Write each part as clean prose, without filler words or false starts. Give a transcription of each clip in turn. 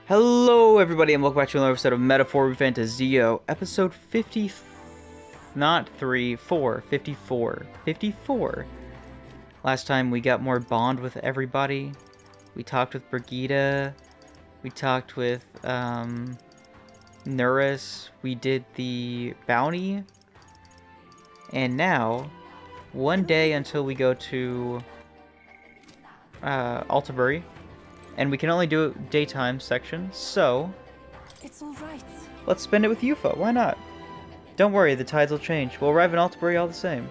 Hello everybody and welcome back to another episode of Metaphor ReFantazio, episode 50, not 3, 4, 54, 54. Last time we got more bond with everybody. We talked with Brigida, we talked with Nuris, we did the bounty, and now, one day until we go to Altabury. And we can only do it daytime section, so it's all right. Let's spend it with Yufa. Why not? Don't worry, the tides will change. We'll arrive in Altabury all the same.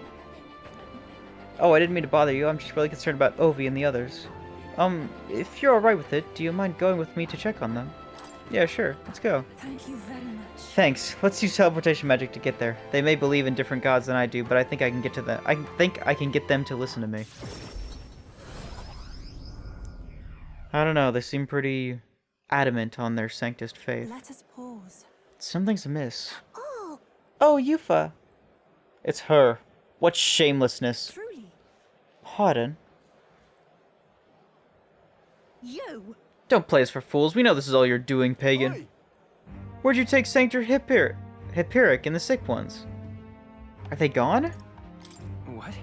Oh, I didn't mean to bother you. I'm just really concerned about Ovi and the others. If you're alright with it, do you mind going with me to check on them? Yeah, sure. Let's go. Thank you very much. Thanks. Let's use teleportation magic to get there. They may believe in different gods than I do, but I think I can get to them. I think I can get them to listen to me. I don't know, they seem pretty adamant on their sanctist faith. Let us pause. Something's amiss. Oh, Yufa! It's her. What shamelessness. truly. Pardon? You! Don't play us for fools. We know this is all you're doing, pagan. Oi. Where'd you take Sanctor Hyperic and the sick ones? Are they gone? What?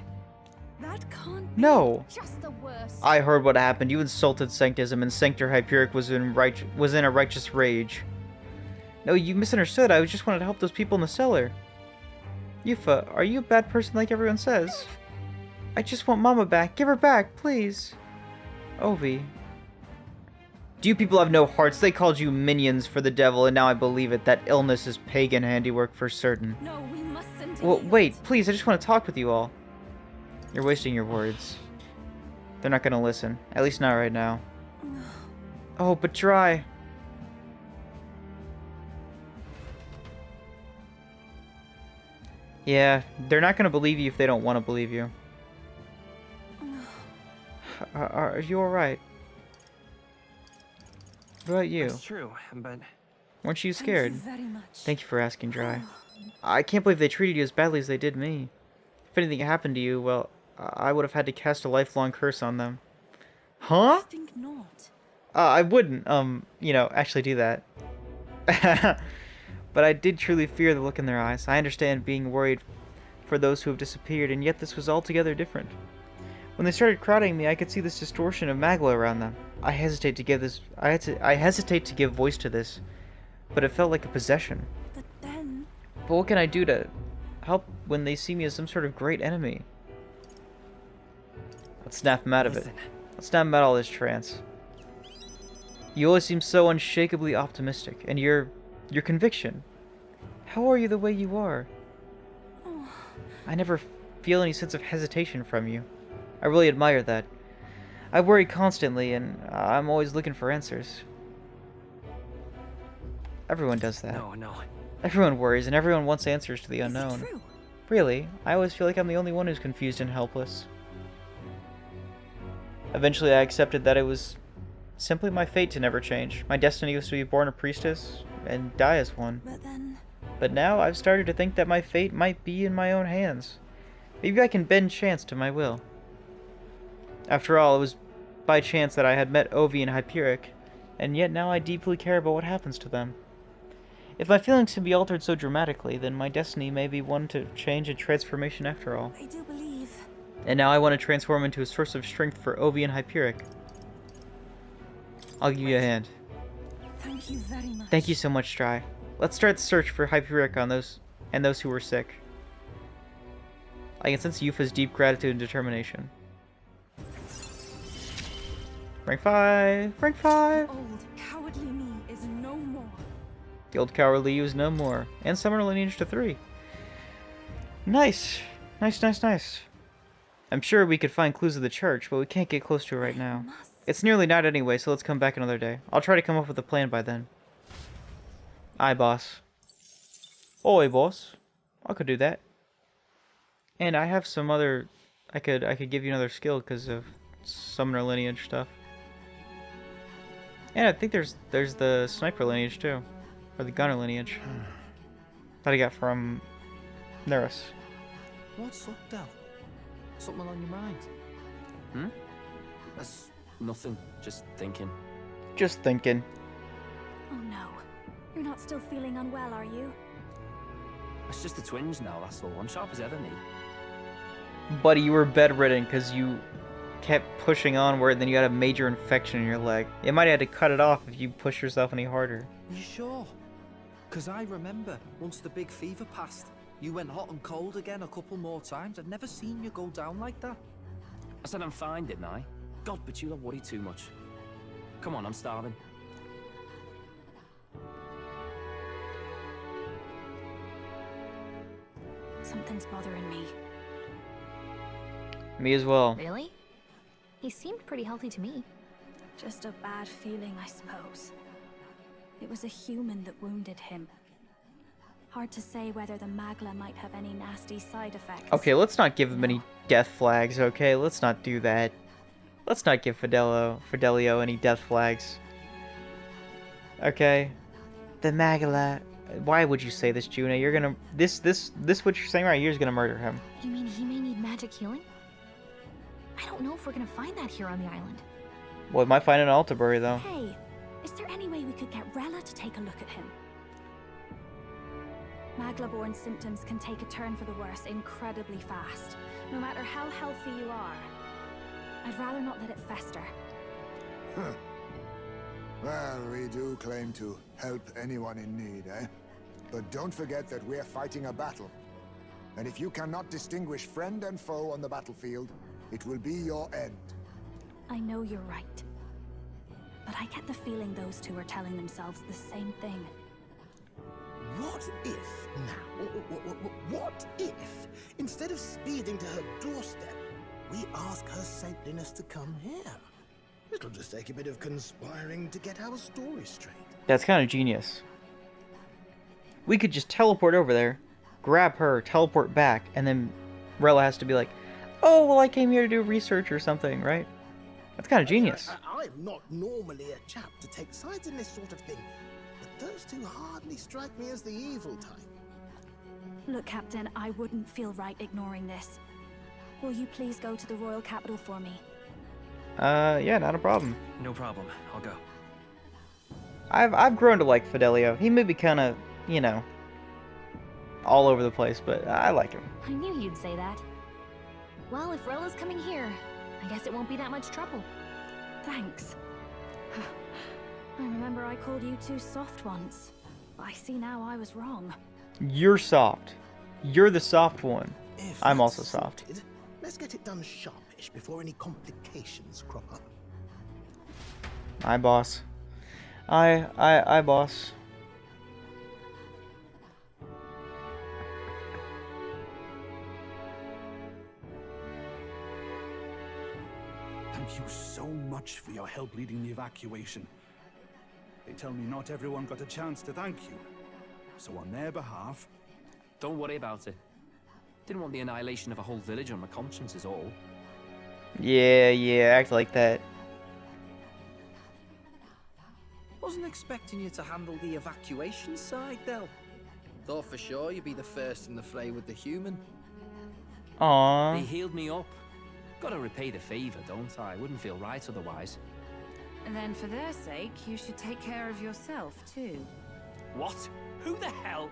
That can't be. No. Just the worst. I heard what happened. You insulted Sanctism, and Sanctor Hyperic was in a righteous rage. No, you misunderstood. I just wanted to help those people in the cellar. Yufa, are you a bad person like everyone says? I just want Mama back. Give her back, please. Ovi. Do you people have no hearts? They called you minions for the devil, and now I believe it. That illness is pagan handiwork for certain. No, we mustn't. Well, yield. wait, please. I just want to talk with you all. You're wasting your words. They're not gonna listen. At least not right now. Oh, but try. Yeah, they're not gonna believe you if they don't want to believe you. Are you alright? What about you? That's true, but Weren't you Thank scared? you very much. Thank you for asking, Dry. I can't believe they treated you as badly as they did me. If anything happened to you, well, I would have had to cast a lifelong curse on them. I Huh? think not. I wouldn't, actually do that. But I did truly fear the look in their eyes. I understand being worried for those who have disappeared, and yet this was altogether different. When they started crowding me, I could see this distortion of magla around them. I hesitate to give voice to this, but it felt like a possession. But then. But what can I do to help when they see me as some sort of great enemy? Let's snap him out of it. listen. Let's snap him out of all this trance. You always seem so unshakably optimistic, and your conviction. How are you the way you are? Oh, I never feel any sense of hesitation from you. I really admire that. I worry constantly, and I'm always looking for answers. Everyone does that. No. Everyone worries, and everyone wants answers to the is it unknown. true? Really, I always feel like I'm the only one who's confused and helpless. Eventually, I accepted that it was simply my fate to never change. My destiny was to be born a priestess and die as one. But then. But now I've started to think that my fate might be in my own hands. Maybe I can bend chance to my will. After all, it was by chance that I had met Ovi and Hyperic, and yet now I deeply care about what happens to them. If my feelings can be altered so dramatically, then my destiny may be one to change and transformation after all. I do believe. And now I want to transform into a source of strength for Ovi and Hyperic. I'll give you a hand. Thank you very much. Thank you so much, Stry. Let's start the search for Hyperic on those who were sick. I can sense Yufa's deep gratitude and determination. Rank 5! Rank 5! Old cowardly me is no more. The old cowardly you is no more. And summoner lineage to 3. Nice! Nice. I'm sure we could find clues of the church, but we can't get close to it right now. Must. It's nearly night anyway, so let's come back another day. I'll try to come up with a plan by then. Aye, boss. Oi, boss. I could do that. And I have some other... I could give you another skill because of summoner lineage stuff. And I think there's the sniper lineage too. Or the gunner lineage. That I got from Nuris. What's up, Del? Something on your mind? Hmm? That's nothing. Just thinking. Just thinking. still feeling unwell, are you? It's just the twinge now, that's all. I'm sharp as ever, me. Buddy, you were bedridden because you kept pushing onward, then you had a major infection in your leg. You might have had to cut it off if you push yourself any harder. You sure? Because I remember, once the big fever passed, you went hot and cold again a couple more times. I'd never seen you go down like that. I said I'm fine, didn't I? God, but you don't worry too much. Come on, I'm starving. Something's bothering me. Me as well. Really? He seemed pretty healthy to me. Just a bad feeling, I suppose. It was a human that wounded him. Hard to say whether the magla might have any nasty side effects. Okay, let's not give him any death flags, okay? Let's not do that. Let's not give Fidelio any death flags. Okay? The magla... Why would you say this, Juna? You're gonna... This what you're saying right here is gonna murder him. You mean he may need magic healing? I don't know if we're gonna find that here on the island. Well, we might find it in Altabury, though. Hey, is there any way we could get Rella to take a look at him? Magla-borne symptoms can take a turn for the worse incredibly fast, no matter how healthy you are. I'd rather not let it fester. Huh. Well, we do claim to help anyone in need, eh? But don't forget that we're fighting a battle. And if you cannot distinguish friend and foe on the battlefield, it will be your end. I know you're right. But I get the feeling those two are telling themselves the same thing. What if now? What if, instead of speeding to her doorstep, we ask her saintliness to come here? It'll just take a bit of conspiring to get our story straight. That's kind of genius. We could just teleport over there, grab her, teleport back, and then Rella has to be like, oh, well, I came here to do research or something, right? That's kind of genius. I'm not normally a chap to take sides in this sort of thing, but those two hardly strike me as the evil type. Look, Captain, I wouldn't feel right ignoring this. Will you please go to the royal capital for me? Yeah, not a problem. No problem. I'll go. I've grown to like Fidelio. He may be kind of, you know, all over the place, but I like him. I knew you'd say that. Well, if Rella's coming here, I guess it won't be that much trouble. Thanks. I remember I called you too soft once. I see now I was wrong. You're soft. You're the soft one. If I'm that's also soft. suited, let's get it done sharpish before any complications crop up. Aye, boss. Aye, boss. Thank you so much for your help leading the evacuation. They tell me not everyone got a chance to thank you. So on their behalf... Don't worry about it. Didn't want the annihilation of a whole village on my conscience is all. Yeah, act like that. Wasn't expecting you to handle the evacuation side, Del. Thought for sure you'd be the first in the fray with the human. Aww. They healed me up. Gotta repay the favor, don't I? Wouldn't feel right otherwise. And then for their sake, you should take care of yourself, too. What? Who the hell?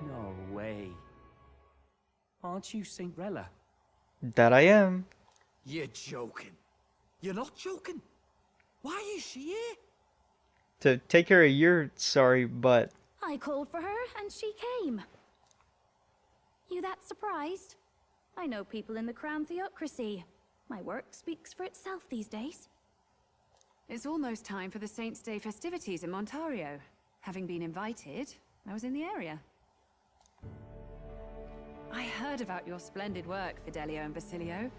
No way. Aren't you Saint Rella? That I am. You're joking. You're not joking. Why is she here? To take care of your sorry butt. I called for her and she came. You that surprised? I know people in the Crown Theocracy. My work speaks for itself these days. It's almost time for the Saints' Day festivities in Montario. Having been invited, I was in the area. I heard about your splendid work, Fidelio and Basilio.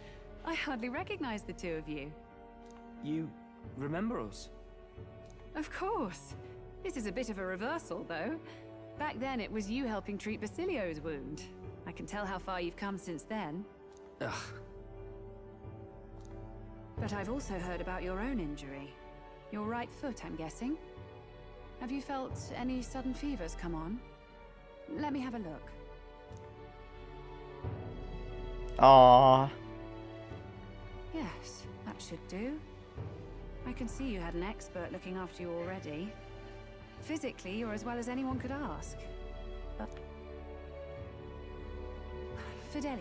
I hardly recognize the two of you. You remember us? Of course. This is a bit of a reversal, though. Back then, it was you helping treat Basilio's wound. I can tell how far you've come since then. Ugh. But I've also heard about your own injury. Your right foot, I'm guessing. Have you felt any sudden fevers come on? Let me have a look. Aww. Yes, that should do. I can see you had an expert looking after you already. Physically, you're as well as anyone could ask. But... Fidelio,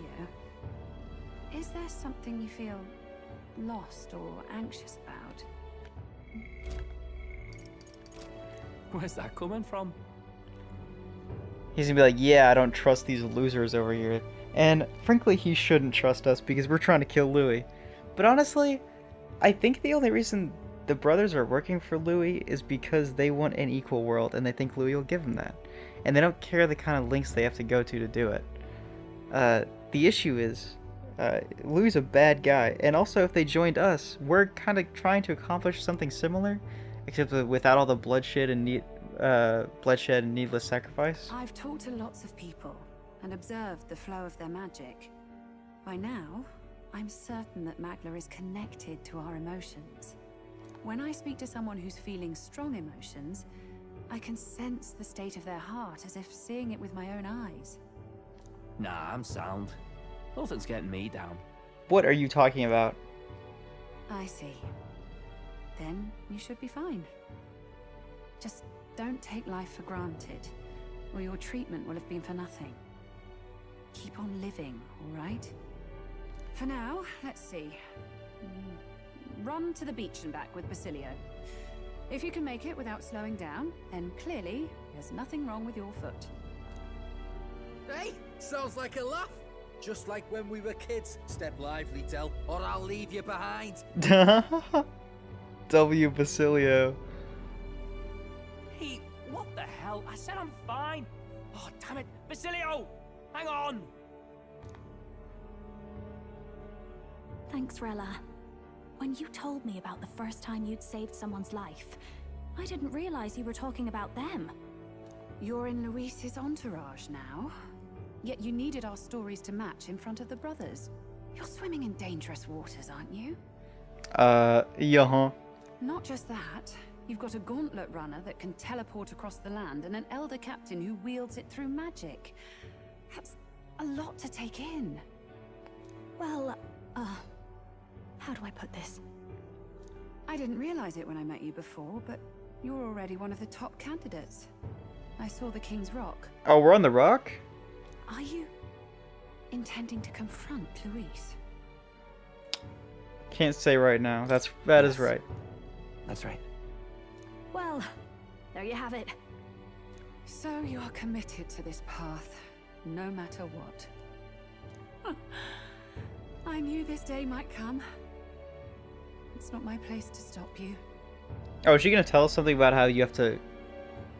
is there something you feel lost or anxious about? Where's that coming from? He's gonna be like, yeah, I don't trust these losers over here. And frankly, he shouldn't trust us because we're trying to kill Louis. But honestly, I think the only reason the brothers are working for Louis is because they want an equal world and they think Louis will give them that. And they don't care the kind of lengths they have to go to do it. The issue is, Louis is a bad guy. And also, if they joined us, we're kind of trying to accomplish something similar, except without all the bloodshed and needless sacrifice. I've talked to lots of people and observed the flow of their magic. By now, I'm certain that Magla is connected to our emotions. When I speak to someone who's feeling strong emotions, I can sense the state of their heart as if seeing it with my own eyes. Nah, I'm sound. Nothing's getting me down. What are you talking about? I see. Then you should be fine. Just don't take life for granted, or your treatment will have been for nothing. Keep on living, all right? For now, let's see. Run to the beach and back with Basilio. If you can make it without slowing down, then clearly there's nothing wrong with your foot. Hey, sounds like a laugh. Just like when we were kids. Step lively, Del, or I'll leave you behind. W. Basilio. Hey, what the hell? I said I'm fine. Oh, damn it. Basilio! Hang on! Thanks, Rella. When you told me about the first time you'd saved someone's life, I didn't realize you were talking about them. You're in Luis's entourage now. Yet you needed our stories to match in front of the brothers. You're swimming in dangerous waters, aren't you? Yeah. Not just that. You've got a gauntlet runner that can teleport across the land and an elder captain who wields it through magic. That's a lot to take in. Well, how do I put this? I didn't realize it when I met you before, but you're already one of the top candidates. I saw the King's Rock. Oh, we're on the rock? Are you intending to confront Luis? Can't say right now. That is right. That's right. Well, there you have it. So you are committed to this path, no matter what. I knew this day might come. It's not my place to stop you. Oh, is she gonna tell us something about how you have to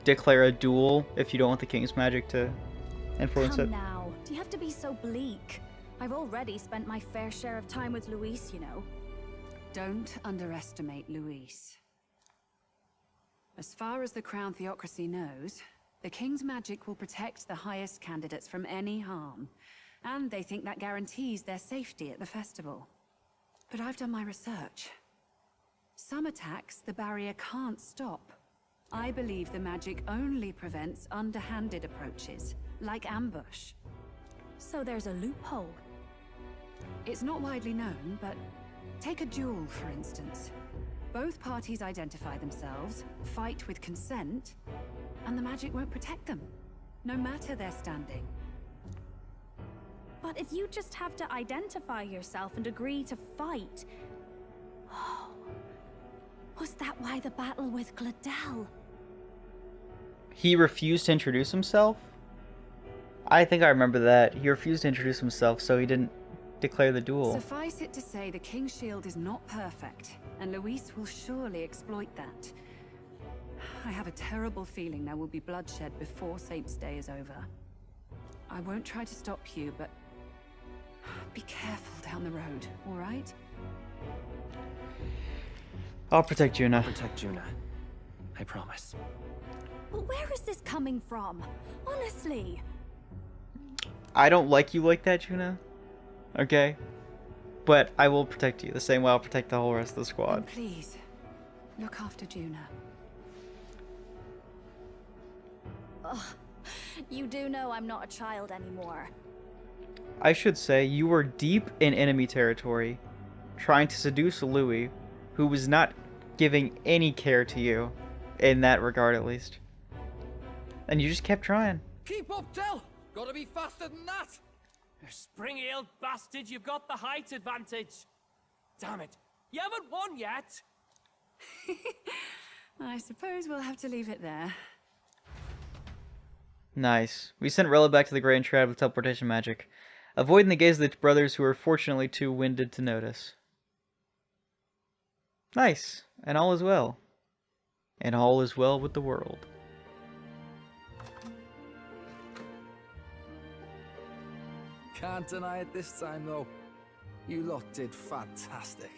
declare a duel if you don't want the King's magic to influence Come it? now, do you have to be so bleak? I've already spent my fair share of time with Luis, you know. Don't underestimate Luis. As far as the Crown Theocracy knows, the King's magic will protect the highest candidates from any harm, and they think that guarantees their safety at the festival. But I've done my research. Some attacks the barrier can't stop. I believe the magic only prevents underhanded approaches, like ambush. So there's a loophole. It's not widely known, but take a duel, for instance. Both parties identify themselves, fight with consent, and the magic won't protect them, no matter their standing. But if you just have to identify yourself and agree to fight... Oh, was that why the battle with Gladel? He refused to introduce himself? I think I remember that. He refused to introduce himself, so he didn't declare the duel. Suffice it to say, the King's Shield is not perfect, and Luis will surely exploit that. I have a terrible feeling there will be bloodshed before Saint's Day is over. I won't try to stop you, but be careful down the road, all right? I'll protect Juna. Protect Juna. I promise. But where is this coming from? Honestly. I don't like you like that, Juna. Okay? But I will protect you the same way I'll protect the whole rest of the squad. And please, look after Juna. Ugh. You do know I'm not a child anymore. I should say you were deep in enemy territory, trying to seduce Louis, who was not giving any care to you, in that regard at least. And you just kept trying. Keep up, Del! Gotta be faster than that! Spring-heeled bastard, you've got the height advantage. Damn it, you haven't won yet. I suppose we'll have to leave it there. Nice. We sent Rella back to the Grand Triad with teleportation magic, avoiding the gaze of the brothers who were fortunately too winded to notice. Nice. And all is well. And all is well with the world. Can't deny it this time, though. You lot did fantastic.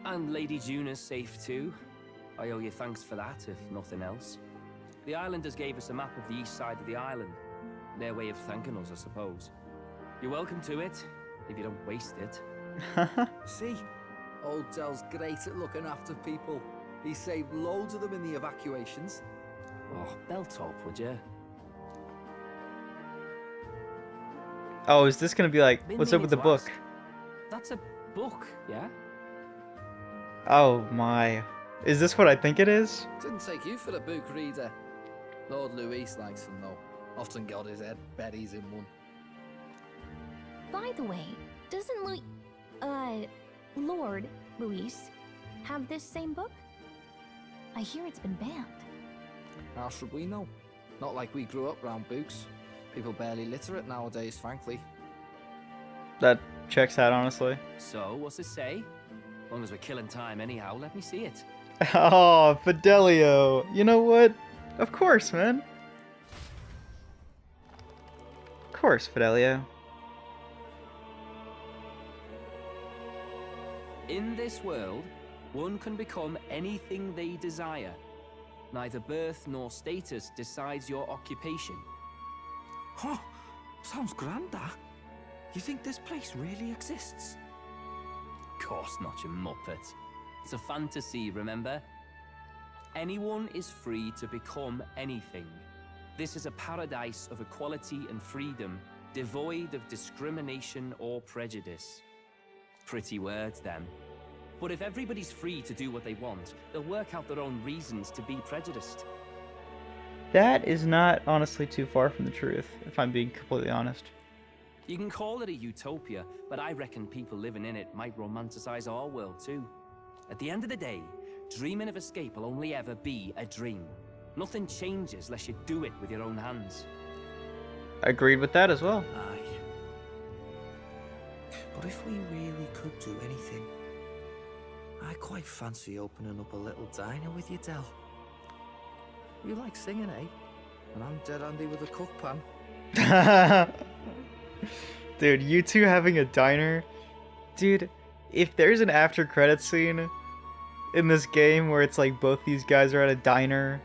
And Lady Juna's safe too. I owe you thanks for that, if nothing else. The islanders gave us a map of the east side of the island. Their way of thanking us, I suppose. You're welcome to it, if you don't waste it. See? Old Del's great at looking after people. He saved loads of them in the evacuations. Oh, belt up, would you? Oh, is this gonna be like, Been what's up meaning with the to book? ask. That's a book, yeah? Oh my. Is this what I think it is? Didn't take you for a book reader. Lord Luis likes them, though. Often got his head berries in one. By the way, doesn't Lord Luis have this same book? I hear it's been banned. How should we know? Not like we grew up round books. People barely literate nowadays, frankly. That checks out, honestly. So, what's it say? As long as we're killing time anyhow, let me see it. Oh, Fidelio. You know what? Of course, man. Of course, Fidelio. In this world, one can become anything they desire. Neither birth nor status decides your occupation. Huh? Sounds grand, that. You think this place really exists? Of course not, you muppet. It's a fantasy, remember? Anyone is free to become anything. This is a paradise of equality and freedom, devoid of discrimination or prejudice. Pretty words, then. But if everybody's free to do what they want, they'll work out their own reasons to be prejudiced. That is not honestly too far from the truth, if I'm being completely honest. You can call it a utopia, but I reckon people living in it might romanticize our world too. At the end of the day, dreaming of escape will only ever be a dream. Nothing changes unless you do it with your own hands. Agreed with that as well. Aye. But if we really could do anything, I quite fancy opening up a little diner with you, Del. You like singing, eh? And I'm dead handy with a cook pan. Dude, you two having a diner? Dude, if there's an after credits scene in this game where it's like both these guys are at a diner,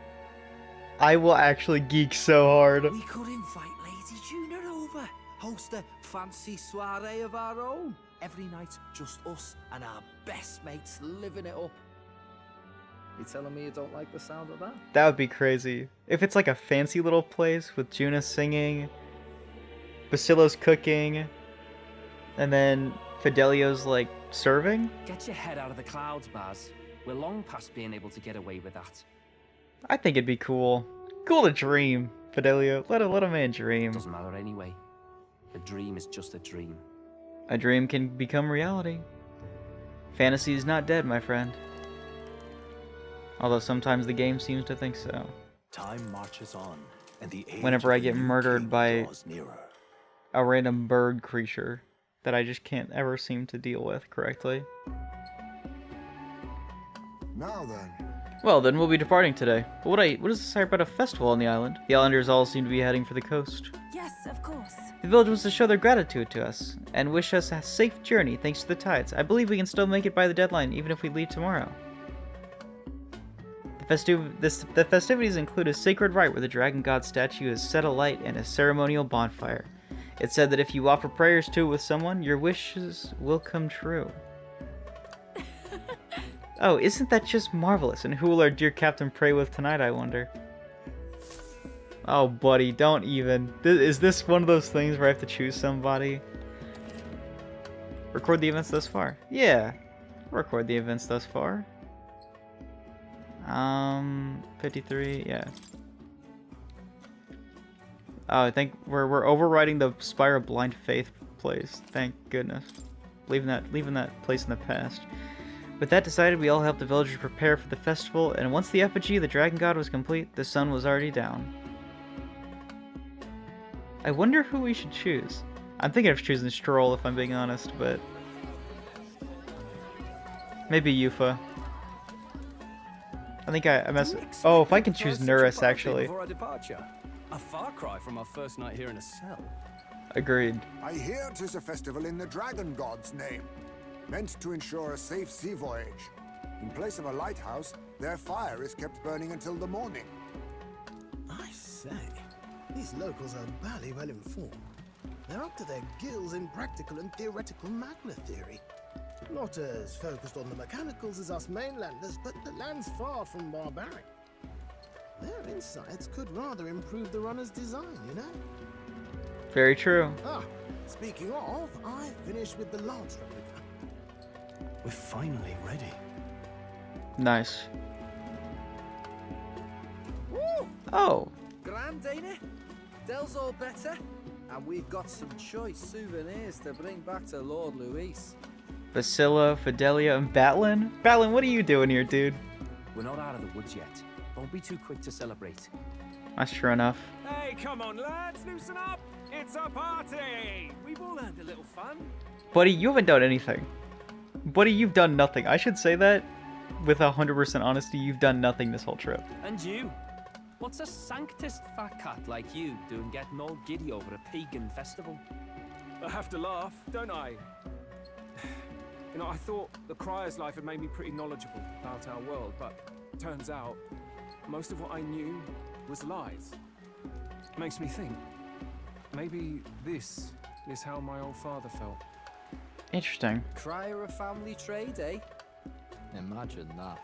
I will actually geek so hard. We could invite Lady Juna over, host a fancy soiree of our own. Every night, just us and our best mates living it up. You telling me you don't like the sound of that? That would be crazy. If it's like a fancy little place with Juna singing, Basilo's cooking, and then Fidelio's like serving. Get your head out of the clouds, Baz. We're long past being able to get away with that. I think it'd be cool. Cool to dream, Fidelio. Let a man dream. Doesn't matter anyway. A dream is just a dream. A dream can become reality. Fantasy is not dead, my friend. Although sometimes the game seems to think so. Time marches on, and the age Whenever I of the get new murdered king by draws nearer. a random bird creature that I just can't ever seem to deal with correctly. Now then. Well, then we'll be departing today. But what is this about a festival on the island? The islanders all seem to be heading for the coast. Yes, of course. The village wants to show their gratitude to us and wish us a safe journey thanks to the tides. I believe we can still make it by the deadline even if we leave tomorrow. The festivities include a sacred rite where the dragon god statue is set alight and a ceremonial bonfire. It's said that if you offer prayers to it with someone, your wishes will come true. Oh, isn't that just marvelous? And who will our dear captain pray with tonight, I wonder? Oh, buddy, don't even. Is this one of those things where I have to choose somebody? Record the events thus far. Yeah, record the events thus far. 53, yeah. Oh, I think we're overriding the Spire of Blind Faith place. Thank goodness. Leaving that place in the past. With that decided, we all helped the villagers prepare for the festival, and once the effigy of the dragon god was complete, the sun was already down. I wonder who we should choose. I'm thinking of choosing Stroll if I'm being honest, but maybe Yufa. I think I messed. Oh, if I can choose Nurus actually. A far cry from our first night here in a cell. Agreed. I hear 'tis a festival in the dragon god's name, meant to ensure a safe sea voyage. In place of a lighthouse, their fire is kept burning until the morning. I say, these locals are barely well informed. They're up to their gills in practical and theoretical magna theory. Not as focused on the mechanicals as us mainlanders, but the land's far from barbaric. Their insights could rather improve the runner's design, you know? Very true. Ah, speaking of, I finished with the lance replica. We're finally ready. Nice. Woo! Oh. Grand, ain't it? Dell's all better, and we've got some choice souvenirs to bring back to Lord Luis. Basila, Fidelia, and Batlin? Batlin, what are you doing here, dude? We're not out of the woods yet. Don't be too quick to celebrate. That's true enough. Hey, come on, lads, loosen up! It's a party! We've all earned a little fun. Buddy, you haven't done anything. Buddy, you've done nothing. I should say that with 100% honesty. You've done nothing this whole trip. And you? What's a sanctist fat cat like you doing getting all giddy over a pagan festival? I have to laugh, don't I? You know, I thought the Crier's life had made me pretty knowledgeable about our world, but turns out most of what I knew was lies. Makes me think, maybe this is how my old father felt. Interesting. Crier of family trade, eh? Imagine that.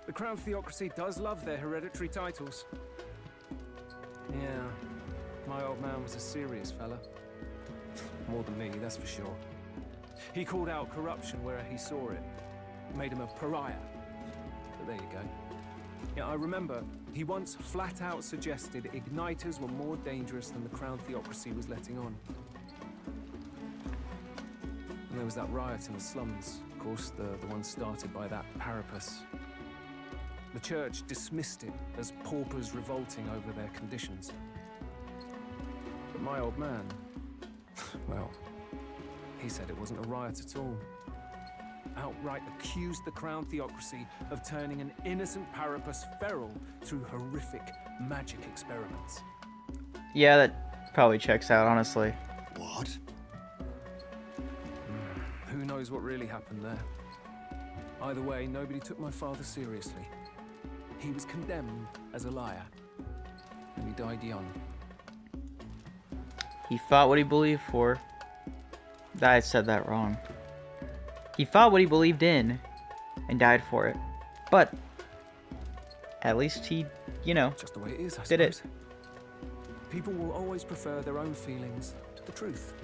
The Crown Theocracy does love their hereditary titles. Yeah, my old man was a serious fella. More than me, that's for sure. He called out corruption where he saw it. Made him a pariah. But there you go. Yeah, I remember he once flat out suggested igniters were more dangerous than the Crown Theocracy was letting on. And there was that riot in the slums, of course, the one started by that Parapus. The church dismissed it as paupers revolting over their conditions. But my old man, well, he said it wasn't a riot at all. Outright accused the Crown Theocracy of turning an innocent Parapus feral through horrific magic experiments. Yeah, that probably checks out, honestly. What? Who knows what really happened there? Either way, nobody took my father seriously. He was condemned as a liar, and he died young. He fought what he believed for. I said that wrong. He fought what he believed in, and died for it. But at least he, you know, just the way it is, I did suppose. it. People will always prefer their own feelings to the truth.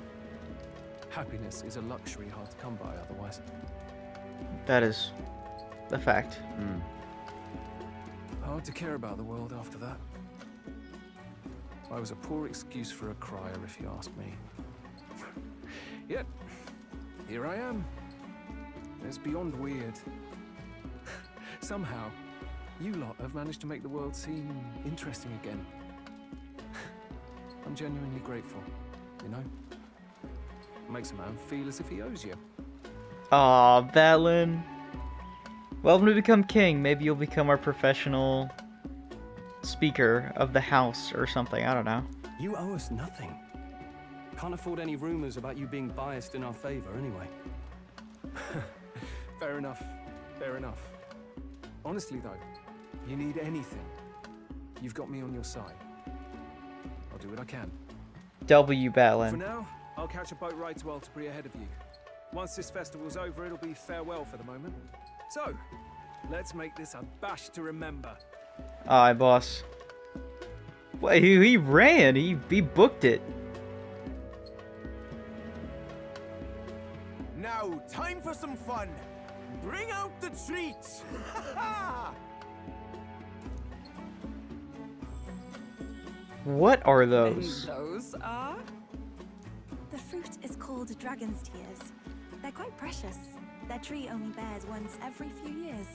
Happiness is a luxury hard to come by otherwise. That is a fact. Hard to care about the world after that. I was a poor excuse for a crier, if you ask me. Yet, here I am. It's beyond weird. Somehow, you lot have managed to make the world seem interesting again. I'm genuinely grateful, you know? It makes a man feel as if he owes you. Aw, Batlin. Well, when we become king, maybe you'll become our professional speaker of the house or something. I don't know. You owe us nothing. Can't afford any rumors about you being biased in our favor, anyway. Fair enough. Fair enough. Honestly, though, you need anything, you've got me on your side. I'll do what I can. W, For Batlin. now, I'll catch a boat ride to Altabury ahead of you. Once this festival's over, it'll be farewell for the moment. So, let's make this a bash to remember. Aye, boss. Wait, he ran. He booked it. Now, time for some fun. Bring out the treats! What are those? Those are? The fruit is called dragon's tears. They're quite precious. Their tree only bears once every few years.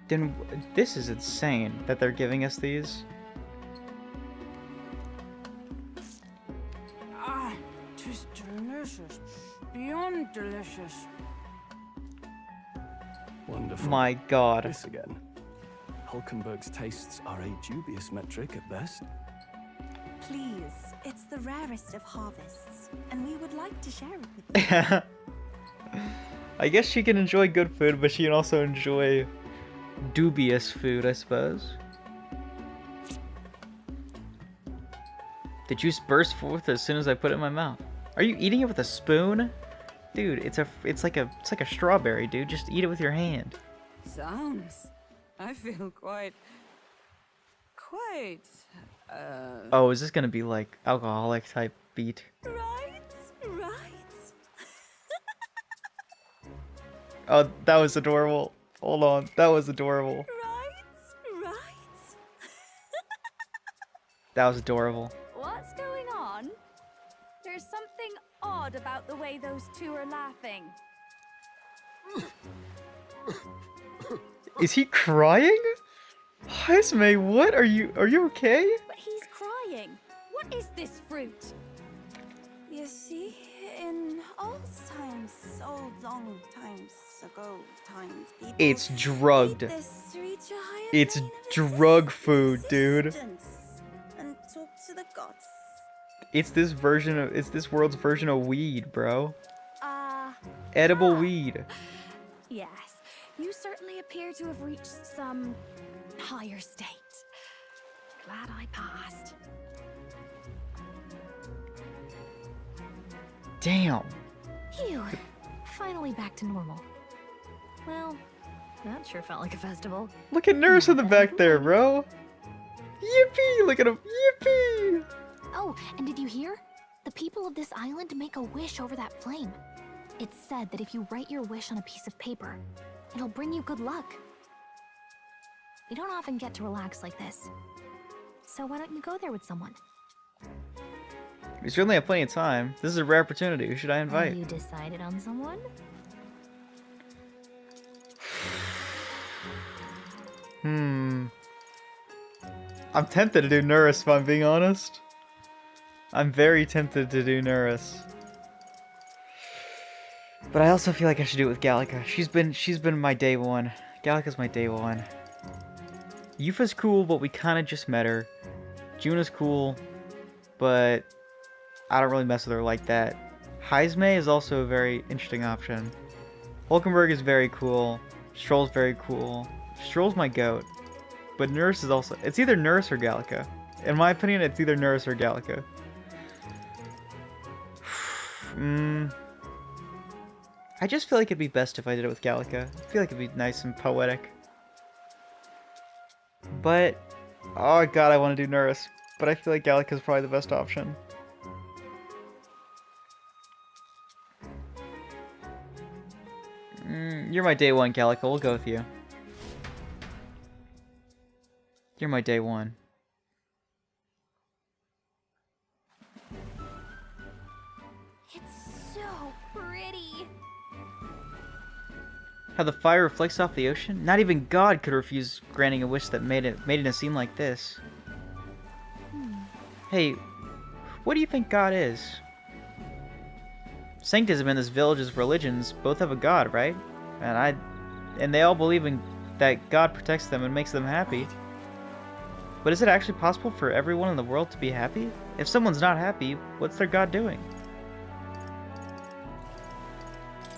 Then this is insane that they're giving us these. Ah, tis delicious. Beyond delicious. Wonderful. My god. This again. Hulkenberg's tastes are a dubious metric at best. Please, it's the rarest of harvests, and we would like to share it with you. I guess she can enjoy good food, but she can also enjoy dubious food, I suppose. The juice burst forth as soon as I put it in my mouth. Are you eating it with a spoon? Dude, it's like a strawberry, dude. Just eat it with your hand. Sounds. I feel quite. Oh, is this gonna be like alcoholic type beat? Right. Oh, that was adorable. Hold on, that was adorable. Right. That was adorable. What's going on? There's something odd about the way those two are laughing. Is he crying? Haisme, what? Are you okay? But he's crying. What is this fruit? You see, in old long times ago, people It's drugged. ate this sweet giant It's grain of drug food, dude. existence and talk to the gods. It's this world's version of weed, bro. Ah. Edible weed. Yes, you certainly appear to have reached some higher state. Glad I passed. Damn. Phew. Finally back to normal. Well, that sure felt like a festival. Look at Nurse in the back there, bro. Yippee! Look at him. Yippee! Oh, and did you hear? The people of this island make a wish over that flame. It's said that if you write your wish on a piece of paper, it'll bring you good luck. We don't often get to relax like this. So why don't you go there with someone? We certainly have plenty of time. This is a rare opportunity. Who should I invite? Have you decided on someone? I'm tempted to do Nurse, if I'm being honest. I'm very tempted to do Nurse. But I also feel like I should do it with Gallica. She's been my day one. Gallica's my day one. Yufa's cool, but we kind of just met her. Juna's cool, but I don't really mess with her like that. Haisme is also a very interesting option. Hulkenberg is very cool. Stroll's very cool. Stroll's my goat. But Nurse is also... It's either Nurse or Gallica. In my opinion, it's either Nurse or Gallica. I just feel like it'd be best if I did it with Gallica. I feel like it'd be nice and poetic. But... Oh god, I want to do Nurse. But I feel like Gallica's probably the best option. You're my day one, Gallica. We'll go with you. You're my day one. It's so pretty. How the fire reflects off the ocean? Not even God could refuse granting a wish that made it in a scene like this. Hey, what do you think God is? Sanctism and this village's religions both have a God, right? And they all believe in that God protects them and makes them happy. But is it actually possible for everyone in the world to be happy? If someone's not happy, what's their God doing?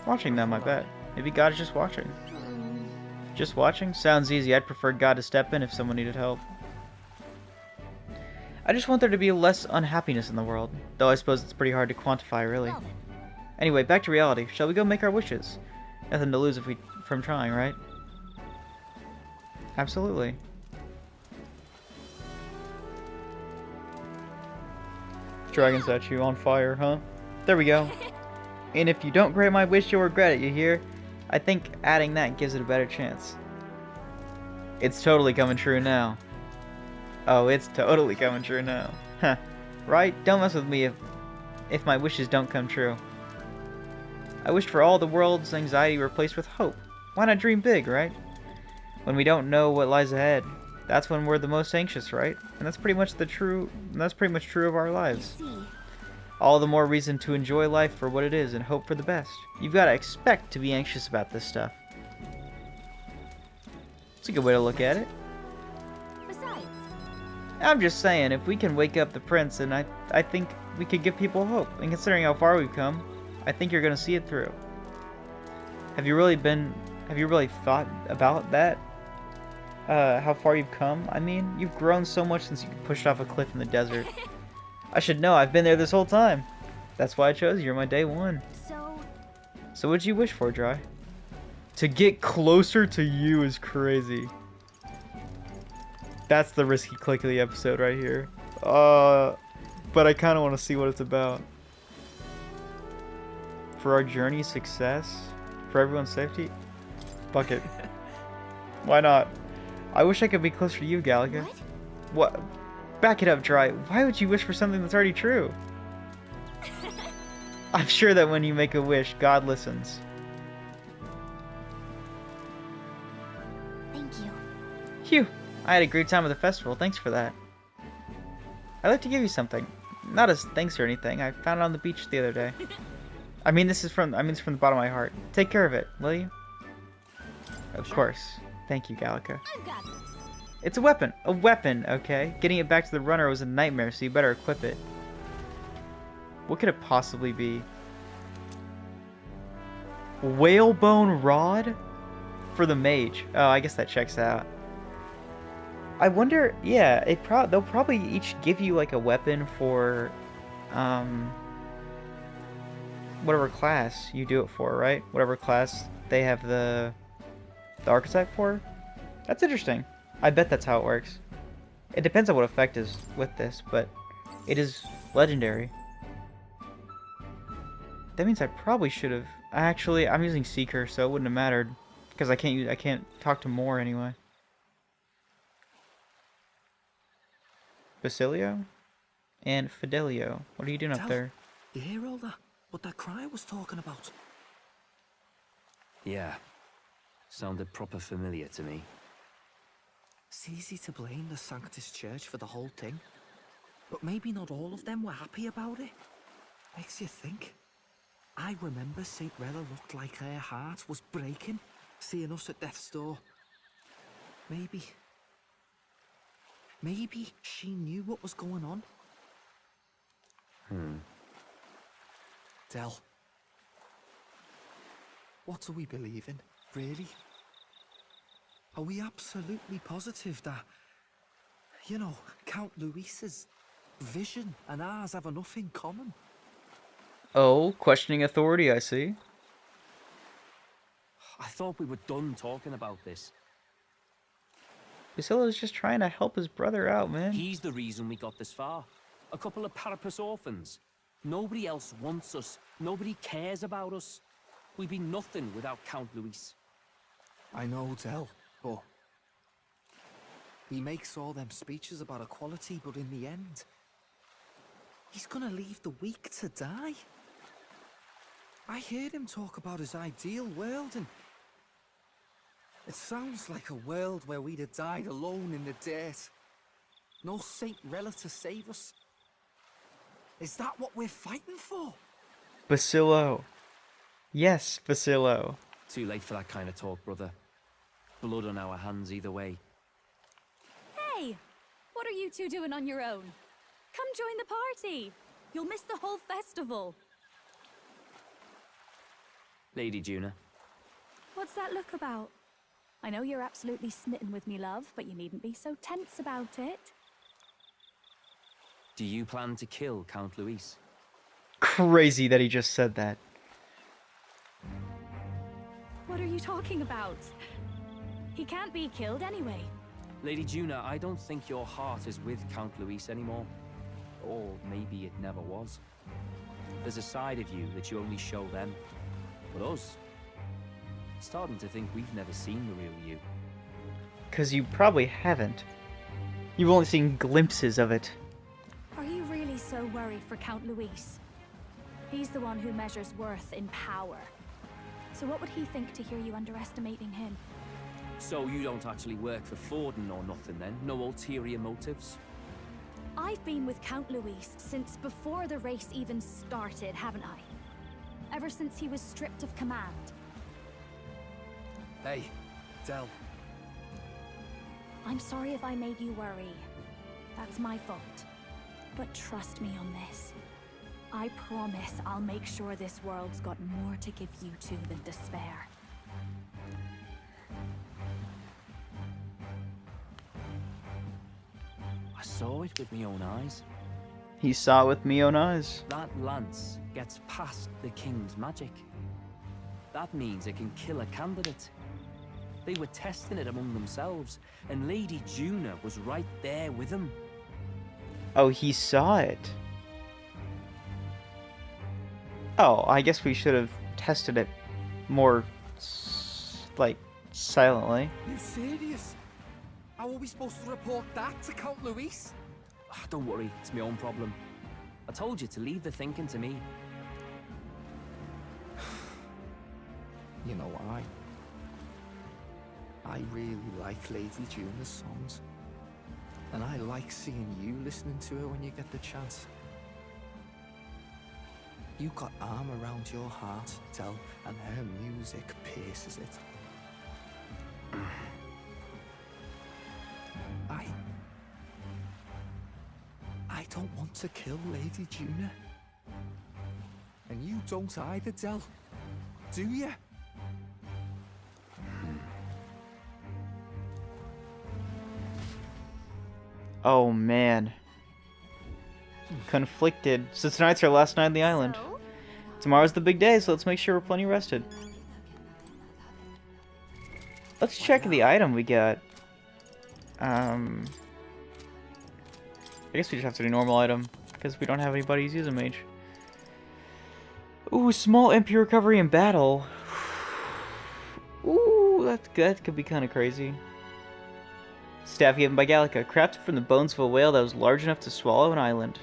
Watching them, I bet. Maybe God is just watching. Just watching? Sounds easy. I'd prefer God to step in if someone needed help. I just want there to be less unhappiness in the world. Though I suppose it's pretty hard to quantify, really. Anyway, back to reality. Shall we go make our wishes? Nothing to lose from trying, right? Absolutely. Dragon statue on fire, huh? There we go. And if you don't grant my wish, you'll regret it, you hear? I think adding that gives it a better chance. It's totally coming true now. Oh, it's totally coming true now. Huh. Right? Don't mess with me if my wishes don't come true. I wished for all the world's anxiety replaced with hope. Why not dream big, right? When we don't know what lies ahead, that's when we're the most anxious, right? And that's pretty much true of our lives. All the more reason to enjoy life for what it is and hope for the best. You've got to expect to be anxious about this stuff. It's a good way to look at it. Besides, I'm just saying, if we can wake up the prince, and I think we could give people hope. And considering how far we've come, I think you're going to see it through. Have you really thought about that? How far you've come? I mean, you've grown so much since you pushed off a cliff in the desert. I should know, I've been there this whole time. That's why I chose you, you're my day one. So what'd you wish for, Dry? To get closer to you is crazy. That's the risky click of the episode right here. But I kind of want to see what it's about. For our journey, success? For everyone's safety? Fuck it. Why not? I wish I could be closer to you, Gallica. What? Back it up, Dry. Why would you wish for something that's already true? I'm sure that when you make a wish, God listens. Thank you. Phew. I had a great time at the festival. Thanks for that. I'd like to give you something. Not as thanks or anything. I found it on the beach the other day. I mean, this is from the bottom of my heart. Take care of it, will you? Of course. Thank you, Gallica. I've got this. It's a weapon. A weapon, okay? Getting it back to the runner was a nightmare, so you better equip it. What could it possibly be? Whalebone rod? For the mage. Oh, I guess that checks out. I wonder, yeah, they'll probably each give you like a weapon for whatever class you do it for, right? Whatever class they have the archetype for. That's interesting. I bet that's how it works. It depends on what effect is with this, but it is legendary. That means I probably should have. Actually, I'm using Seeker, so it wouldn't have mattered because I can't talk to more anyway. Basilio and Fidelio. What are you doing up there? You hear all that? What that cry was talking about? Yeah. Sounded proper familiar to me. It's easy to blame the Sanctus Church for the whole thing. But maybe not all of them were happy about it. Makes you think. I remember St. Rella looked like her heart was breaking, seeing us at death's door. Maybe she knew what was going on. Del, what do we believe in, really? Are we absolutely positive that, you know, Count Luis's vision and ours have enough in common? Oh, questioning authority, I see. I thought we were done talking about this. Basilo's just trying to help his brother out, man. He's the reason we got this far. A couple of Parapus orphans. Nobody else wants us. Nobody cares about us. We'd be nothing without Count Luis. I know, Del, but he makes all them speeches about equality, but in the end, he's gonna leave the weak to die. I heard him talk about his ideal world, and it sounds like a world where we'd have died alone in the dirt. No Saint Rella to save us. Is that what we're fighting for? Basilo. Yes, Basilo. Too late for that kind of talk, brother. Blood on our hands either way. Hey! What are you two doing on your own? Come join the party! You'll miss the whole festival. Lady Juna. What's that look about? I know you're absolutely smitten with me, love, but you needn't be so tense about it. Do you plan to kill Count Luis? Crazy that he just said that. What are you talking about? He can't be killed anyway. Lady Juna, I don't think your heart is with Count Luis anymore. Or maybe it never was. There's a side of you that you only show them. But us, starting to think we've never seen the real you. Because you probably haven't. You've only seen glimpses of it. Are you really so worried for Count Luis? He's the one who measures worth in power. So what would he think to hear you underestimating him? So you don't actually work for Forden or nothing then? No ulterior motives? I've been with Count Luis since before the race even started, haven't I? Ever since he was stripped of command. Hey, Del. I'm sorry if I made you worry. That's my fault. But trust me on this. I promise I'll make sure this world's got more to give you two than despair. I saw it with my own eyes. He saw it with me own eyes. That lance gets past the king's magic. That means it can kill a candidate. They were testing it among themselves, and Lady Juna was right there with them. Oh, he saw it. Oh, I guess we should have tested it more, like, silently. You serious? How are we supposed to report that to Count Luis? Don't worry, it's my own problem. I told you to leave the thinking to me. You know why? I really like Lady Juna's songs. And I like seeing you listening to her when you get the chance. You got arm around your heart, Del, and her music pierces it. I don't want to kill Lady Juna. And you don't either, Del. Do you? Oh man. Conflicted. So tonight's our last night on the island. Tomorrow's the big day, so let's make sure we're plenty rested. Let's check the item we got. I guess we just have to do normal item, because we don't have anybody who's using mage. Ooh, small MP recovery in battle. Ooh, that could be kind of crazy. Staff given by Gallica, crafted from the bones of a whale that was large enough to swallow an island.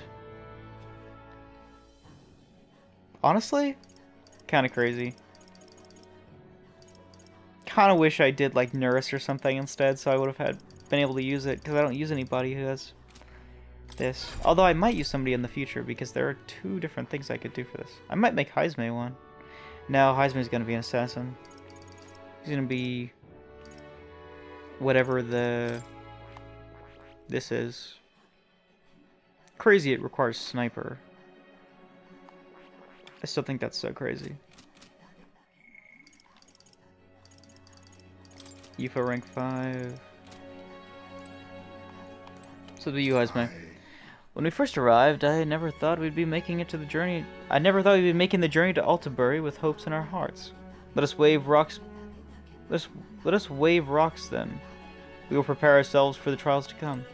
Honestly, kind of crazy. Kind of wish I did like Nurse or something instead, so I would have been able to use it, because I don't use anybody who has this. Although I might use somebody in the future, because there are two different things I could do for this. I might make Heisme one. No, Heisme's going to be an assassin. He's going to be whatever this is. Crazy it requires sniper. I still think that's so crazy. UFO rank 5. So the you Heisme. When we first arrived, I never thought we'd be making it to the journey. I never thought we'd be making the journey to Altabury with hopes in our hearts. Let us wave rocks. Let us wave rocks then. We will prepare ourselves for the trials to come.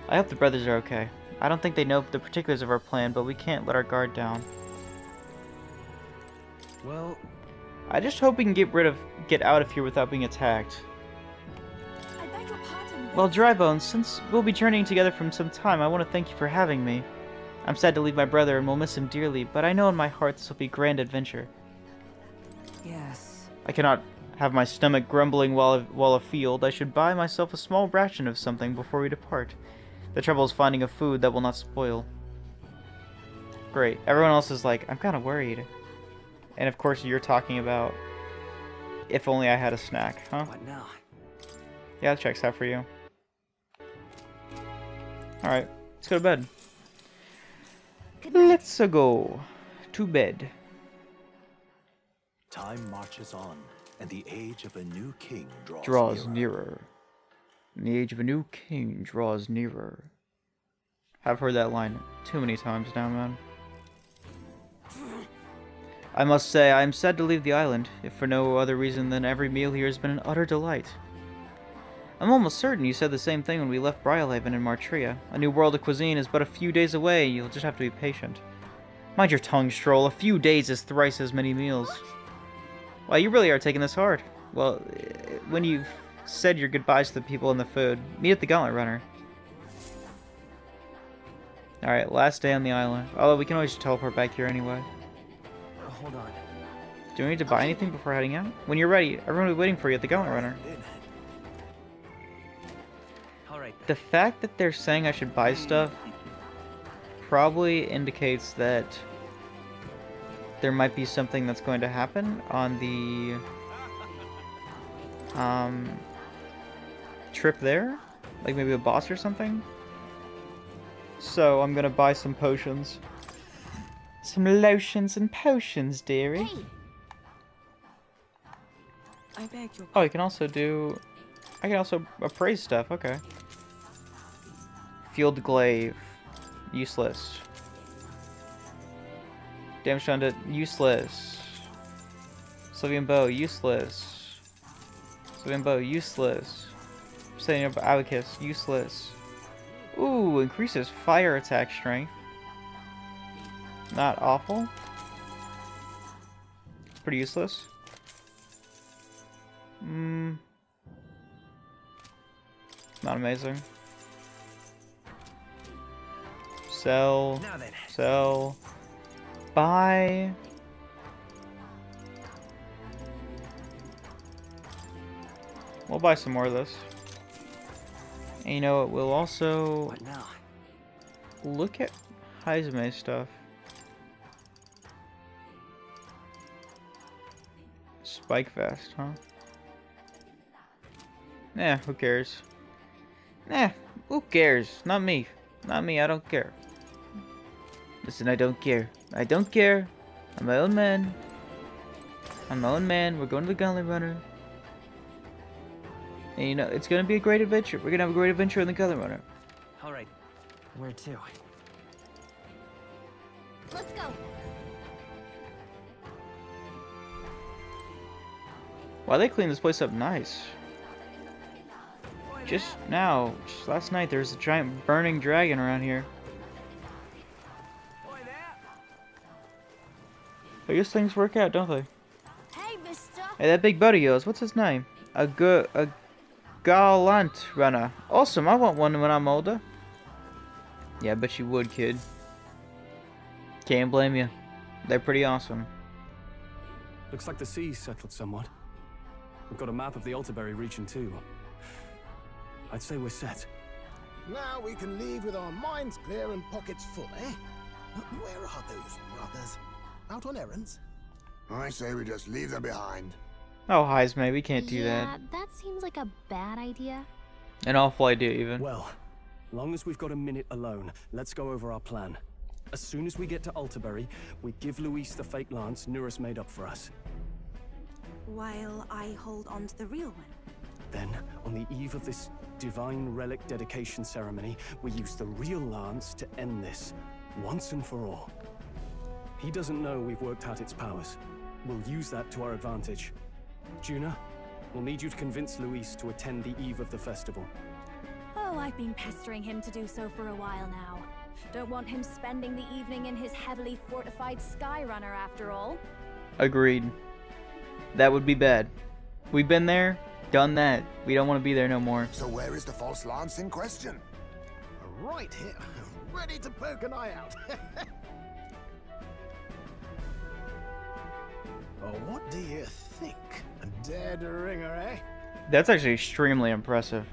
I hope the brothers are okay. I don't think they know the particulars of our plan, but we can't let our guard down. Well, I just hope we can get out of here without being attacked. I beg your pardon. Well, Drybones, since we'll be journeying together for some time, I want to thank you for having me. I'm sad to leave my brother and will miss him dearly, but I know in my heart this will be a grand adventure. Yes. I cannot have my stomach grumbling while afield. I should buy myself a small ration of something before we depart. The trouble is finding a food that will not spoil. Great. Everyone else is like, I'm kind of worried. And of course you're talking about if only I had a snack, huh? What now? Yeah, that checks out for you. Alright, let's go to bed. Let's go to bed. Time marches on, and the age of a new king draws nearer. And the age of a new king draws nearer. I've heard that line too many times now, man. I must say, I am sad to leave the island, if for no other reason than every meal here has been an utter delight. I'm almost certain you said the same thing when we left Briarhaven in Martria. A new world of cuisine is but a few days away, you'll just have to be patient. Mind your tongue, Stroll. A few days is thrice as many meals. Wow, you really are taking this hard. Well, when you've said your goodbyes to the people and the food, meet at the Gauntlet Runner. Alright, last day on the island. Although we can always teleport back here anyway. Oh, hold on. Do we need to buy anything before heading out? When you're ready, everyone will be waiting for you at the Gauntlet Runner. Alright. The fact that they're saying I should buy stuff probably indicates that there might be something that's going to happen on the trip there, like maybe a boss or something. So I'm gonna buy some potions, some lotions and potions, dearie. Hey. I beg your Oh, you can also do. I can also appraise stuff. Okay. Field glaive, useless. Damage done to useless. Sylvian bow, useless. Sylvian bow, useless. Setting up abacus, useless. Ooh, increases fire attack strength. Not awful. Pretty useless. Not amazing. Sell. Now then. Sell. Buy. We'll buy some more of this. And you know what? We'll also What now? look at Heizme stuff. Spike Fest, huh? Nah, who cares? Nah, who cares? Not me. Not me, I don't care. Listen, I don't care. I don't care. I'm my own man. I'm my own man. We're going to the Gauntlet Runner. And you know, it's gonna be a great adventure. We're gonna have a great adventure in the Gauntlet Runner. Alright. Where to? Let's go. Wow, they cleaned this place up nice. Just last night, there was a giant burning dragon around here. I guess things work out, don't they? Hey, mister. Hey, that big buddy of yours, what's his name? A Gallant Runner. Awesome, I want one when I'm older. Yeah, I bet you would, kid. Can't blame you. They're pretty awesome. Looks like the sea's settled somewhat. We've got a map of the Altaberry region too. I'd say we're set. Now we can leave with our minds clear and pockets full, eh? Where are those brothers? Out on errands? I say we just leave them behind. Oh, Heizme, we can't do that. Yeah, that seems like a bad idea. An awful idea, even. Well, long as we've got a minute alone, let's go over our plan. As soon as we get to Altaberry, we give Luis the fake lance Nurus made up for us. While I hold on to the real one. Then, on the eve of this divine relic dedication ceremony, we use the real lance to end this, once and for all. He doesn't know we've worked out its powers. We'll use that to our advantage. Juna, we'll need you to convince Luis to attend the eve of the festival. Oh, I've been pestering him to do so for a while now. Don't want him spending the evening in his heavily fortified Skyrunner after all. Agreed. That would be bad. We've been there, done that. We don't want to be there no more. So where is the false lance in question? Right here, ready to poke an eye out. Oh, what do you think? A dead ringer, eh? That's actually extremely impressive.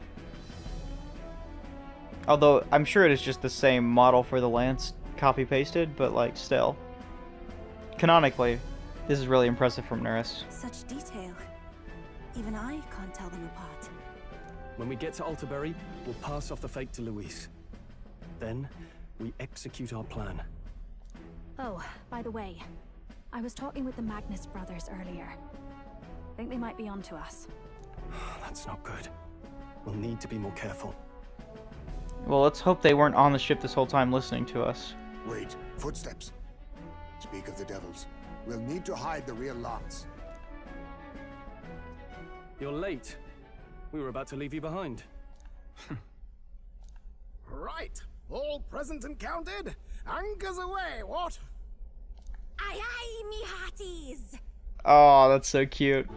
Although, I'm sure it is just the same model for the lance, copy-pasted, but, like, still. Canonically, this is really impressive from Nurus. Such detail. Even I can't tell them apart. When we get to Altaberry, we'll pass off the fake to Luis. Then, we execute our plan. Oh, by the way, I was talking with the Magnus brothers earlier. Think they might be onto us. That's not good. We'll need to be more careful. Well, let's hope they weren't on the ship this whole time listening to us. Wait, footsteps. Speak of the devils. We'll need to hide the real lance. You're late. We were about to leave you behind. Right, all present and counted? Anchors away, what? aye, me hearties! Oh, that's so cute.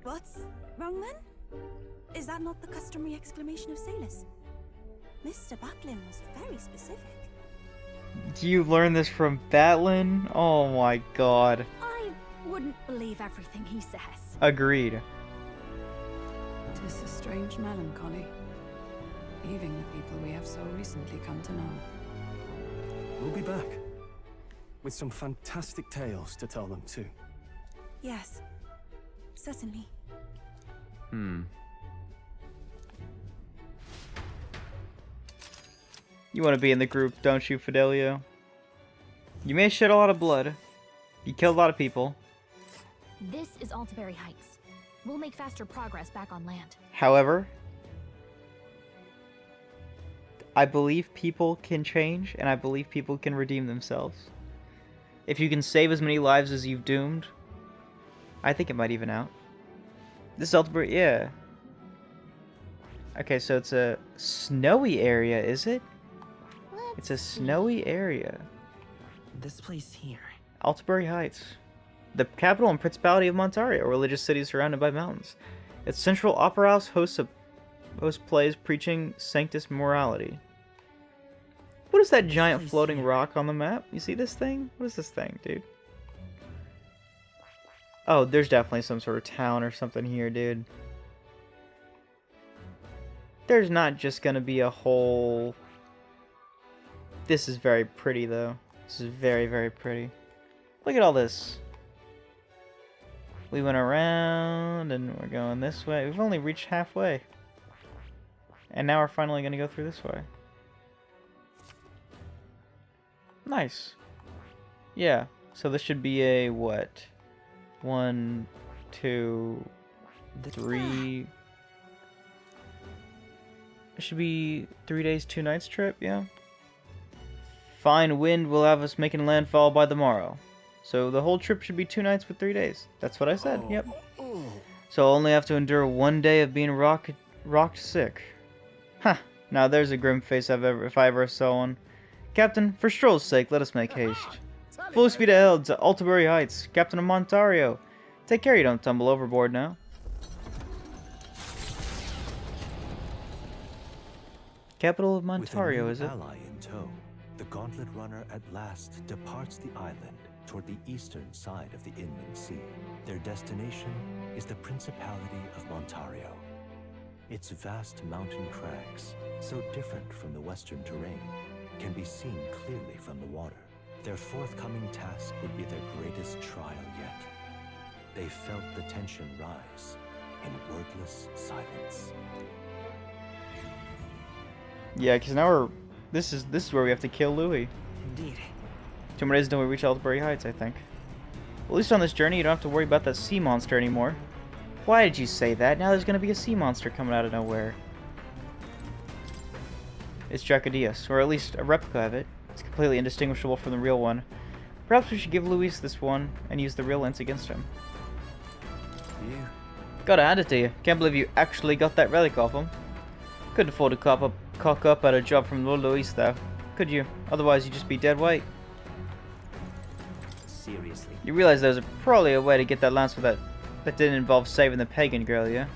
What's wrong then? Is that not the customary exclamation of sailors? Mr. Batlin was very specific. Do you learn this from Batlin? Oh my god. I wouldn't believe everything he says. Agreed. 'Tis a strange melancholy, leaving the people we have so recently come to know. We'll be back with some fantastic tales to tell them too. Yes, certainly. You want to be in the group, don't you, Fidelio? You may shed a lot of blood. You killed a lot of people. This is Altaberry Heights. We'll make faster progress back on land. However, I believe people can change, and I believe people can redeem themselves. If you can save as many lives as you've doomed, I think it might even out. This Altaberry, yeah. Okay, so it's a snowy area, is it? It's a snowy area. This place here. Altaberry Heights. The capital and principality of Montario, a religious city surrounded by mountains. Its central opera house hosts plays preaching sanctus morality. What is that giant floating rock on the map? You see this thing? What is this thing, dude? Oh, there's definitely some sort of town or something here, dude. There's not just gonna be a whole... This is very pretty, though. This is very, very pretty. Look at all this. We went around, and we're going this way. We've only reached halfway. And now we're finally gonna go through this way. Nice. Yeah, so this should be a, what? 1, 2, 3... It should be 3 days, 2 nights trip, yeah? Fine wind will have us making landfall by the morrow. So the whole trip should be 2 nights with 3 days. That's what I said, yep. So I'll only have to endure 1 day of being rocked sick. Huh, now there's a grim face if I ever saw one. Captain, for Stroll's sake, let us make haste. Full speed ahead to Altaberry Heights, Captain of Montario. Take care you don't tumble overboard now. Capital of Montario, is it? With a new ally in tow, the Gauntlet Runner at last departs the island toward the eastern side of the inland sea. Their destination is the Principality of Montario. Its vast mountain crags, so different from the western terrain, can be seen clearly from the water. Their forthcoming task would be their greatest trial yet. They felt the tension rise in wordless silence. Yeah, because now we're... This is where we have to kill Louis. Indeed. 2 more days until we reach Altaberry Heights, I think. At least on this journey, you don't have to worry about that sea monster anymore. Why did you say that? Now there's going to be a sea monster coming out of nowhere. It's Dracodius, or at least a replica of it. It's completely indistinguishable from the real one. Perhaps we should give Luis this one and use the real lens against him. Gotta hand it to you. Can't believe you actually got that relic off him. Couldn't afford to cock up at a job from Lord Luis, though. Could you? Otherwise, you'd just be dead weight. Seriously. You realize there's probably a way to get that lance with that didn't involve saving the pagan girl, yeah?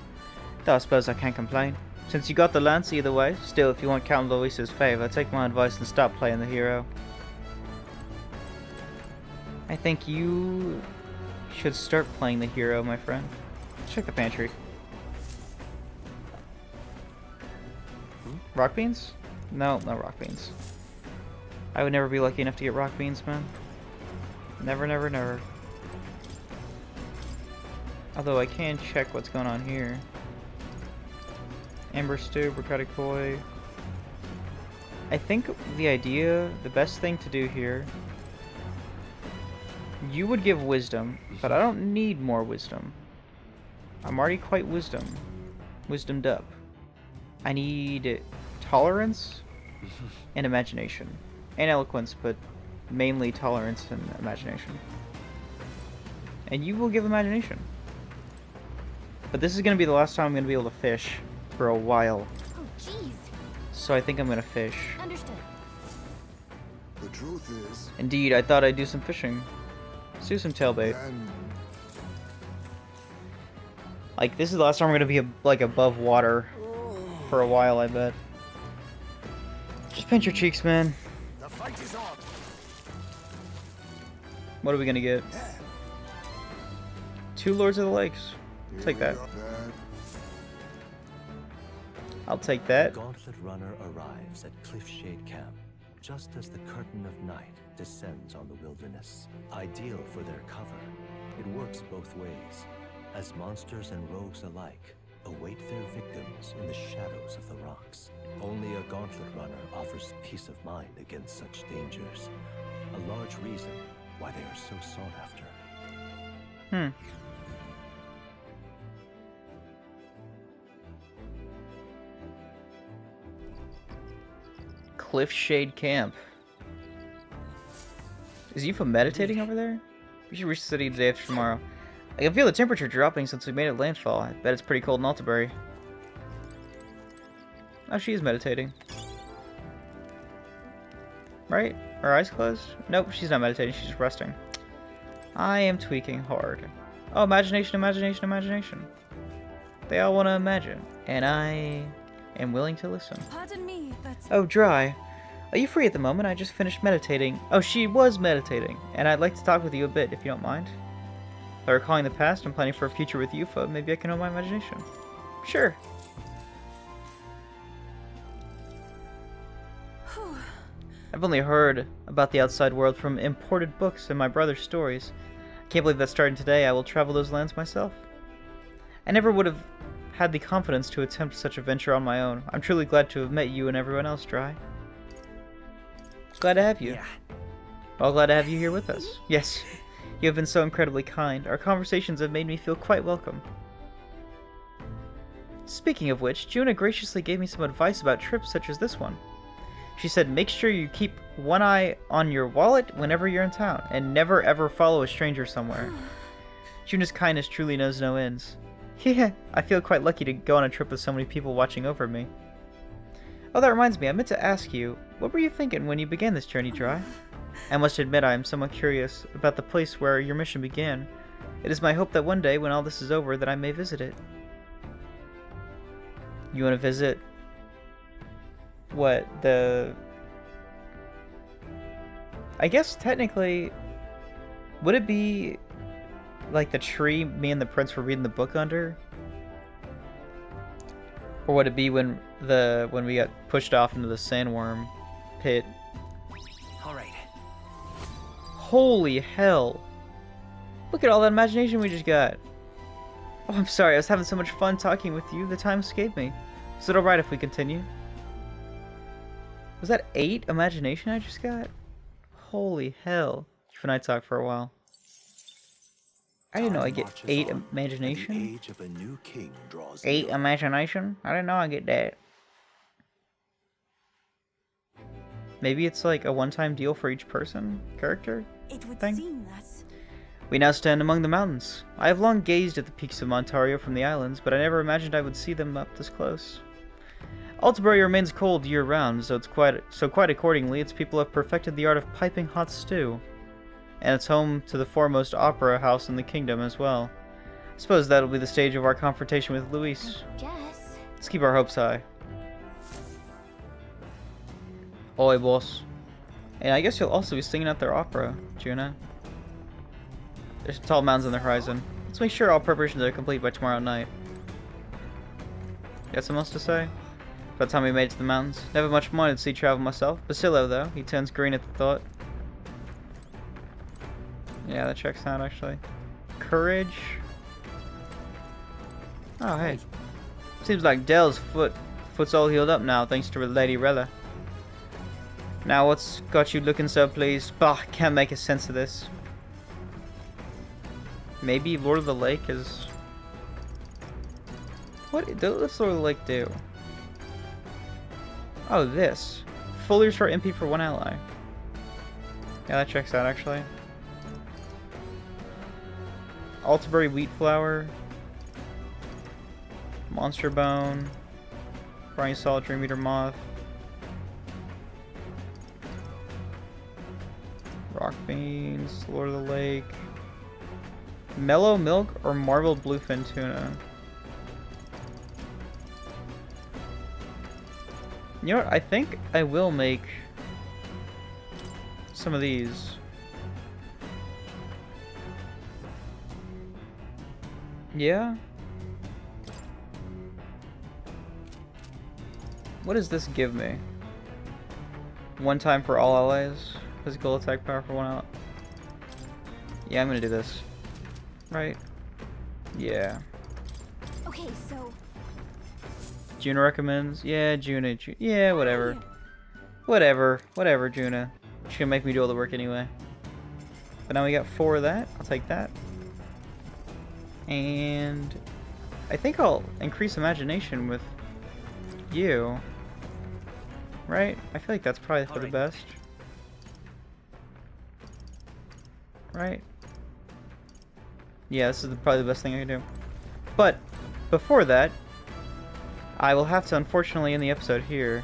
Though I suppose I can't complain. Since you got the lance either way, still, if you want Count Luis's favor, take my advice and stop playing the hero. I think you should start playing the hero, my friend. Check the pantry. Rock beans? No, no rock beans. I would never be lucky enough to get rock beans, man. Never, never, never. Although I can check what's going on here. Amber stew, Bricati koi. I think the best thing to do here... You would give wisdom, but I don't need more wisdom. I'm already quite wisdomed up. I need tolerance and imagination. And eloquence, but mainly tolerance and imagination. And you will give imagination. But this is going to be the last time I'm going to be able to fish for a while. Oh, jeez. So I think I'm going to fish. Understood. truth is... Indeed, I thought I'd do some fishing. Let's do some tailbait. Like, this is the last time we're gonna be, like, above water for a while, I bet. Just pinch your cheeks, man. The fight is on. What are we gonna get? 2 Lords of the Lakes. I'll take that. I'll take that. The Gauntlet Runner arrives at Cliffshade Camp, just as the curtain of night descends on the wilderness. Ideal for their cover, it works both ways, as monsters and rogues alike await their victims in the shadows of the rocks. Only a Gauntlet Runner offers peace of mind against such dangers, a large reason why they are so sought after. Cliffshade Camp. Is Yufa meditating over there? We should reach the city the day after tomorrow. I can feel the temperature dropping since we made it landfall. I bet it's pretty cold in Altabury. Oh, she is meditating. Right? Her eyes closed? Nope, she's not meditating, she's just resting. I am tweaking hard. Oh, imagination, imagination, imagination. They all want to imagine, and I am willing to listen. Pardon me, but... Oh, Dry. Are you free at the moment? I just finished meditating. Oh, she was meditating, and I'd like to talk with you a bit, if you don't mind. By recalling the past and planning for a future with Yufa, maybe I can own my imagination. Sure. I've only heard about the outside world from imported books and my brother's stories. I can't believe that starting today I will travel those lands myself. I never would have had the confidence to attempt such a venture on my own. I'm truly glad to have met you and everyone else, Dry. Glad to have you. Yeah. Well, glad to have you here with us. Yes, you have been so incredibly kind. Our conversations have made me feel quite welcome. Speaking of which, Juna graciously gave me some advice about trips such as this one. She said make sure you keep one eye on your wallet whenever you're in town, and never ever follow a stranger somewhere. Juna's kindness truly knows no ends. Yeah, I feel quite lucky to go on a trip with so many people watching over me. Oh, that reminds me, I meant to ask you, what were you thinking when you began this journey, Dry? I must admit I am somewhat curious about the place where your mission began. It is my hope that one day, when all this is over, that I may visit it. You want to visit... what, the... I guess, technically, would it be, like, the tree me and the prince were reading the book under? Or would it be when we got pushed off into the sandworm pit? Alright. Holy hell! Look at all that imagination we just got! Oh, I'm sorry, I was having so much fun talking with you, the time escaped me. Is it alright if we continue? Was that 8 imagination I just got? Holy hell. You and I talked for a while. I didn't know I get 8 imagination. 8 imagination? I didn't know I get that. Maybe it's like a one-time deal for each person, character It would thing? seem that... We now stand among the mountains. I have long gazed at the peaks of Montario from the islands, but I never imagined I would see them up this close. Altabury remains cold year-round, so quite accordingly, its people have perfected the art of piping hot stew. And it's home to the foremost opera house in the kingdom as well. I suppose that'll be the stage of our confrontation with Luis. Guess. Let's keep our hopes high. Oi, boss. And I guess you'll also be singing at their opera, Juna. There's tall mountains on the horizon. Let's make sure all preparations are complete by tomorrow night. Got something else to say? By the time we made it to the mountains. Never much minded to see travel myself. Basilio, though, he turns green at the thought. Yeah, that checks out, actually. Courage. Oh, hey. Seems like Dell's foot's all healed up now, thanks to Lady Rella. Now, what's got you looking so pleased? Bah, can't make a sense of this. Maybe Lord of the Lake is... What does Lord of the Lake do? Oh, this. Fully restore MP for one ally. Yeah, that checks out, actually. Altabury Wheat Flour. Monster Bone. Briny Salt, Dream Eater Moth. Plains, Lord of the Lake. Mellow milk or marbled bluefin tuna? You know what? I think I will make some of these. Yeah? What does this give me? One time for all allies. Physical attack power for one ally. Yeah, I'm gonna do this. Right? Yeah. Okay, so Juna recommends. Yeah, Juna. Yeah, whatever. Whatever, Juna. She's gonna make me do all the work anyway. But now we got 4 of that. I'll take that. And I think I'll increase imagination with you. Right? I feel like that's probably for the best. Right? Yeah, this is probably the best thing I can do. But before that, I will have to unfortunately end the episode here.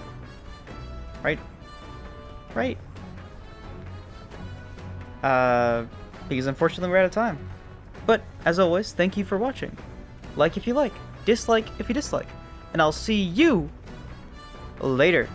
Right? Right? Because unfortunately we're out of time. But as always, thank you for watching. Like if you like, dislike if you dislike, and I'll see you later.